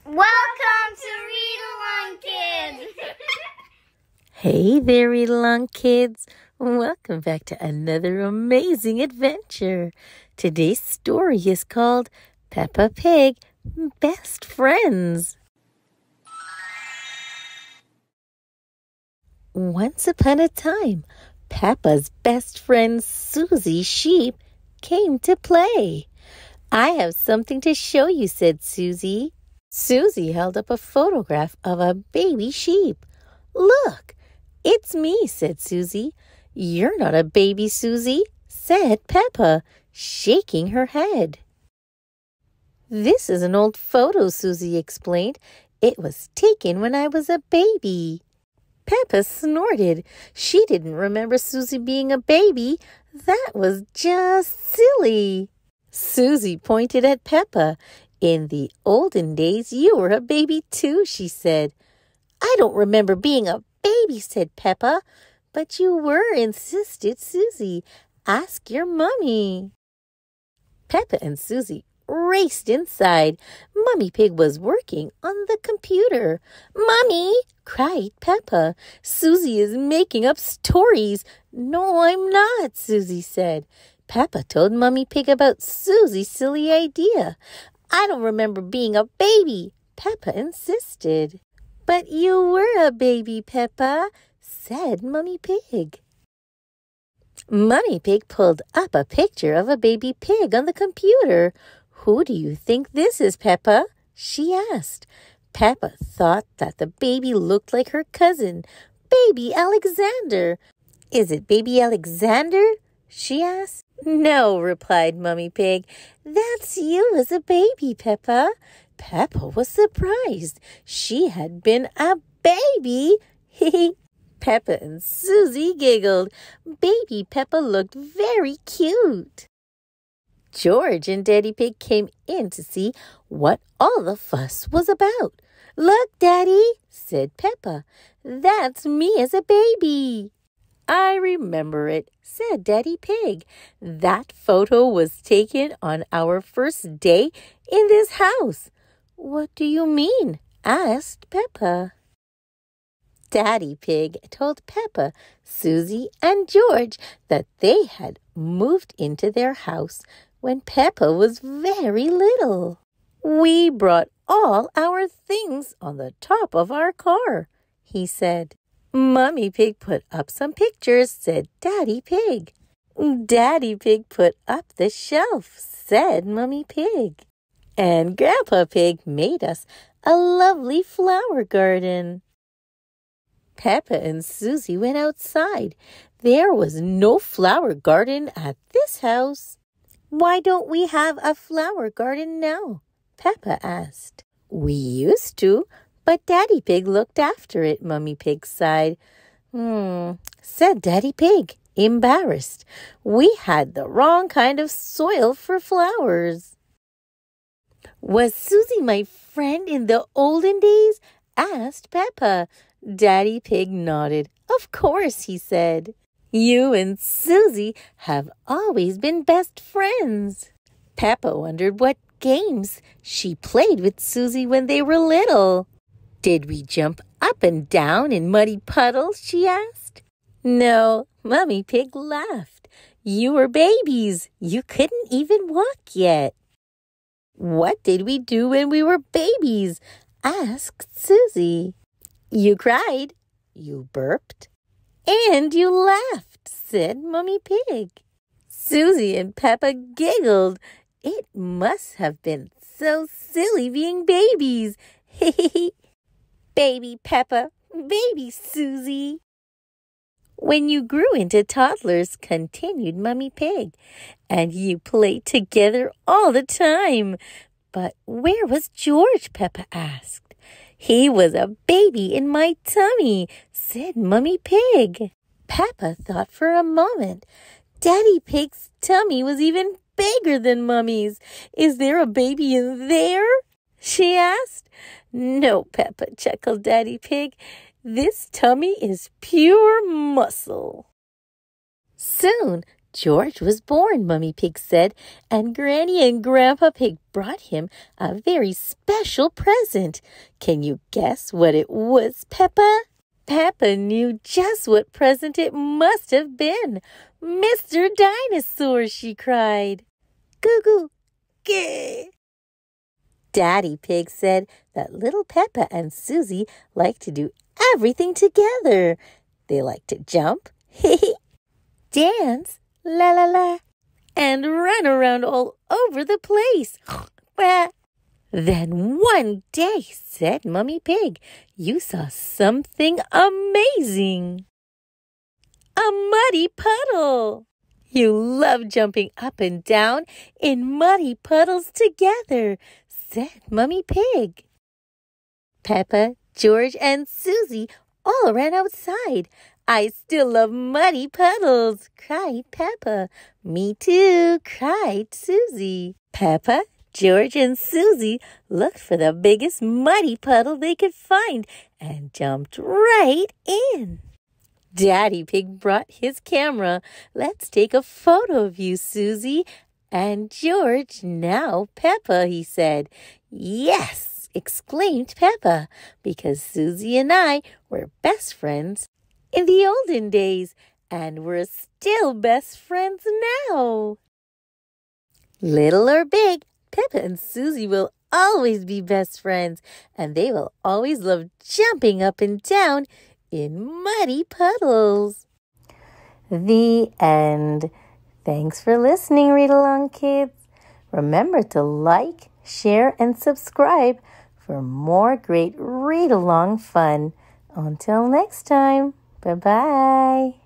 Welcome to Read Along Kids! Hey there, Read Along Kids. Welcome back to another amazing adventure. Today's story is called Peppa Pig, Best Friends. Once upon a time, Peppa's best friend Susie Sheep came to play. "I have something to show you," said Susie. Susie held up a photograph of a baby sheep. "Look, it's me," said Susie. "You're not a baby, Susie," said Peppa, shaking her head. "This is an old photo," Susie explained. "It was taken when I was a baby." Peppa snorted. She didn't remember Susie being a baby. That was just silly. Susie pointed at Peppa. "In the olden days, you were a baby too," she said. "I don't remember being a baby," said Peppa. "But you were," insisted Susie. "Ask your mummy." Peppa and Susie raced inside. Mummy Pig was working on the computer. "Mummy!" cried Peppa. "Susie is making up stories." "No, I'm not," Susie said. Peppa told Mummy Pig about Susie's silly idea. "I don't remember being a baby," Peppa insisted. "But you were a baby, Peppa," said Mummy Pig. Mummy Pig pulled up a picture of a baby pig on the computer. "Who do you think this is, Peppa?" she asked. Peppa thought that the baby looked like her cousin, Baby Alexander. "Is it Baby Alexander?" she asked. "No," replied Mummy Pig. "That's you as a baby, Peppa." Peppa was surprised. She had been a baby. Peppa and Susie giggled. Baby Peppa looked very cute. George and Daddy Pig came in to see what all the fuss was about. "Look, Daddy," said Peppa. "That's me as a baby." "I remember it," said Daddy Pig. "That photo was taken on our first day in this house." "What do you mean?" asked Peppa. Daddy Pig told Peppa, Susie, and George that they had moved into their house when Peppa was very little. "We brought all our things on the top of our car," he said. "Mummy Pig put up some pictures," said Daddy Pig. "Daddy Pig put up the shelf," said Mummy Pig. "And Grandpa Pig made us a lovely flower garden." Peppa and Susie went outside. There was no flower garden at this house. "Why don't we have a flower garden now?" Peppa asked. "We used to, but Daddy Pig looked after it," Mummy Pig sighed. Said Daddy Pig, embarrassed. "We had the wrong kind of soil for flowers." "Was Susie my friend in the olden days?" asked Peppa. Daddy Pig nodded. "Of course," he said. "You and Susie have always been best friends." Peppa wondered what games she played with Susie when they were little. "Did we jump up and down in muddy puddles?" she asked. "No," Mummy Pig laughed. "You were babies. You couldn't even walk yet." "What did we do when we were babies?" asked Susie. "You cried, you burped, and you laughed," said Mummy Pig. Susie and Peppa giggled. It must have been so silly being babies. Baby Peppa, baby Susie. "When you grew into toddlers," continued Mummy Pig, "and you played together all the time." "But where was George?" Peppa asked. "He was a baby in my tummy," said Mummy Pig. Peppa thought for a moment. Daddy Pig's tummy was even bigger than Mummy's. "Is there a baby in there?" she asked. "No, Peppa," chuckled Daddy Pig. "This tummy is pure muscle." Soon, George was born, Mummy Pig said, and Granny and Grandpa Pig brought him a very special present. Can you guess what it was, Peppa? Peppa knew just what present it must have been. Mr. Dinosaur, she cried. Goo-goo, gah! Daddy Pig said that little Peppa and Susie like to do everything together. They like to jump, dance, la la la, and run around all over the place. Then one day, said Mummy Pig, you saw something amazing. A muddy puddle. You love jumping up and down in muddy puddles together, said Mummy Pig. Peppa, George, and Susie all ran outside. I still love muddy puddles, cried Peppa. Me too, cried Susie. Peppa, George, and Susie looked for the biggest muddy puddle they could find and jumped right in. Daddy Pig brought his camera. Let's take a photo of you, Susie and George. Now, Peppa, he said. Yes, exclaimed Peppa, because Susie and I were best friends in the olden days, and we're still best friends now. Little or big, Peppa and Susie will always be best friends, and they will always love jumping up and down in muddy puddles. The end. Thanks for listening, Read Along Kids. Remember to like, share, and subscribe for more great read-along fun. Until next time, bye-bye.